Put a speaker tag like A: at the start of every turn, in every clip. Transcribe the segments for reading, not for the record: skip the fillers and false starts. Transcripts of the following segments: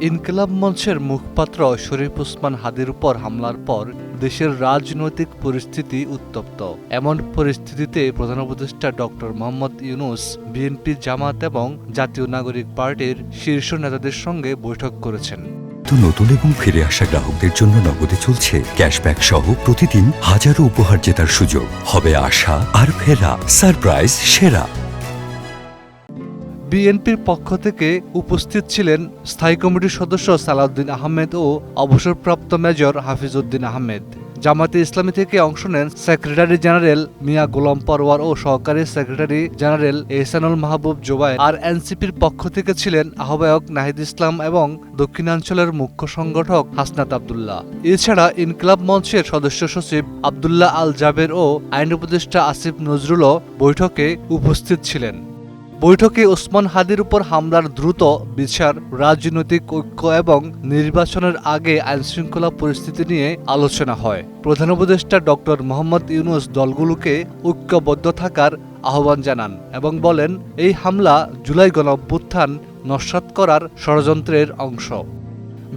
A: ইনকিলাব মঞ্চের মুখপাত্র শরীফ ওসমান হাদির উপর হামলার পর দেশের রাজনৈতিক পরিস্থিতি উত্তপ্ত। এমন পরিস্থিতিতে প্রধান উপদেষ্টা ডক্টর মোহাম্মদ ইউনূস বিএনপি, জামাত এবং জাতীয় নাগরিক পার্টির শীর্ষ নেতাদের সঙ্গে বৈঠক করেছেন।
B: নতুন এবং ফিরে আসা গ্রাহকদের জন্য নগদে চলছে ক্যাশব্যাক সহ প্রতিদিন হাজারো উপহার জেতার সুযোগ। হবে আশা আর ফেরা, সারপ্রাইজ সেরা।
A: বিএনপির পক্ষ থেকে উপস্থিত ছিলেন স্থায়ী কমিটির সদস্য সালাউদ্দিন আহমেদ ও অবসরপ্রাপ্ত মেজর হাফিজ উদ্দিন আহমেদ। জামাতে ইসলামী থেকে অংশ নেন সেক্রেটারি জেনারেল মিয়া গোলাম পরওয়ার ও সহকারী সেক্রেটারি জেনারেল এহসানুল মাহবুব জোবায়ের। আর এনসিপির পক্ষ থেকে ছিলেন আহ্বায়ক নাহিদ ইসলাম এবং দক্ষিণাঞ্চলের মুখ্য সংগঠক হাসনাত আবদুল্লাহ। এছাড়া ইনকিলাব মঞ্চের সদস্য সচিব আবদুল্লাহ আল জাবের ও আইন উপদেষ্টা আসিফ নজরুলও বৈঠকে উপস্থিত ছিলেন। বৈঠকে ওসমান হাদির উপর হামলার দ্রুত বিচার, রাজনৈতিক ঐক্য এবং নির্বাচনের আগে আইনশৃঙ্খলা পরিস্থিতি নিয়ে আলোচনা হয়। প্রধান উপদেষ্টা ডক্টর মোহাম্মদ ইউনূস দলগুলোকে ঐক্যবদ্ধ থাকার আহ্বান জানান এবং বলেন, এই হামলা জুলাই গণঅভ্যুত্থান নস্যাৎ করার ষড়যন্ত্রের অংশ।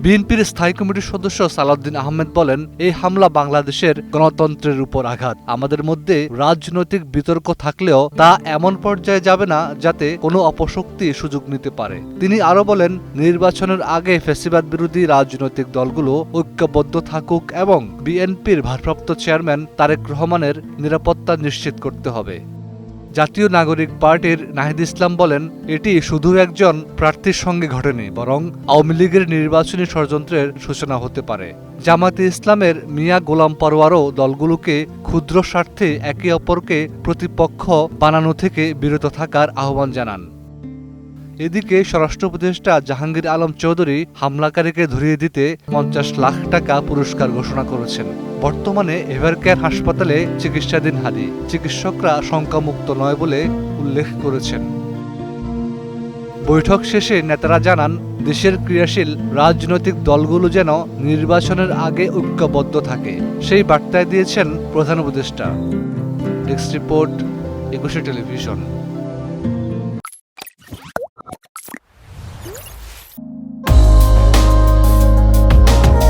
A: বিএনপির স্থায়ী কমিটির সদস্য সালাউদ্দিন আহমেদ বলেন, এই হামলা বাংলাদেশের গণতন্ত্রের উপর আঘাত। আমাদের মধ্যে রাজনৈতিক বিতর্ক থাকলেও তা এমন পর্যায়ে যাবে না যাতে কোনো অপশক্তি সুযোগ নিতে পারে। তিনি আরো বলেন, নির্বাচনের আগে ফ্যাসিবাদ বিরোধী রাজনৈতিক দলগুলো ঐক্যবদ্ধ থাকুক এবং বিএনপির ভারপ্রাপ্ত চেয়ারম্যান তারেক রহমানের নিরাপত্তা নিশ্চিত করতে হবে। জাতীয় নাগরিক পার্টির নাহিদ ইসলাম বলেন, এটি শুধু একজন প্রার্থীর সঙ্গে ঘটেনি, বরং আওয়ামী লীগের নির্বাচনী ষড়যন্ত্রের সূচনা হতে পারে। জামাতে ইসলামের মিয়া গোলাম পরওয়ারও দলগুলোকে ক্ষুদ্র স্বার্থে একে অপরকে প্রতিপক্ষ বানানো থেকে বিরত থাকার আহ্বান জানান। এদিকে স্বরাষ্ট্র উপদেষ্টা জাহাঙ্গীর আলম চৌধুরী হামলাকারীকে ধরিয়ে দিতে ৫০ লাখ টাকা পুরস্কার ঘোষণা করেছেন। বর্তমানে এভারকেয়ার হাসপাতালে চিকিৎসাধীন হাদি। চিকিৎসকরা শঙ্কামুক্ত নয় বলে উল্লেখ করেছেন। বৈঠক শেষে নেতারা জানান, দেশের ক্রিয়াশীল রাজনৈতিক দলগুলো যেন নির্বাচনের আগে ঐক্যবদ্ধ থাকে, সেই বার্তায় দিয়েছেন প্রধান উপদেষ্টা। Desk report, ২১ television.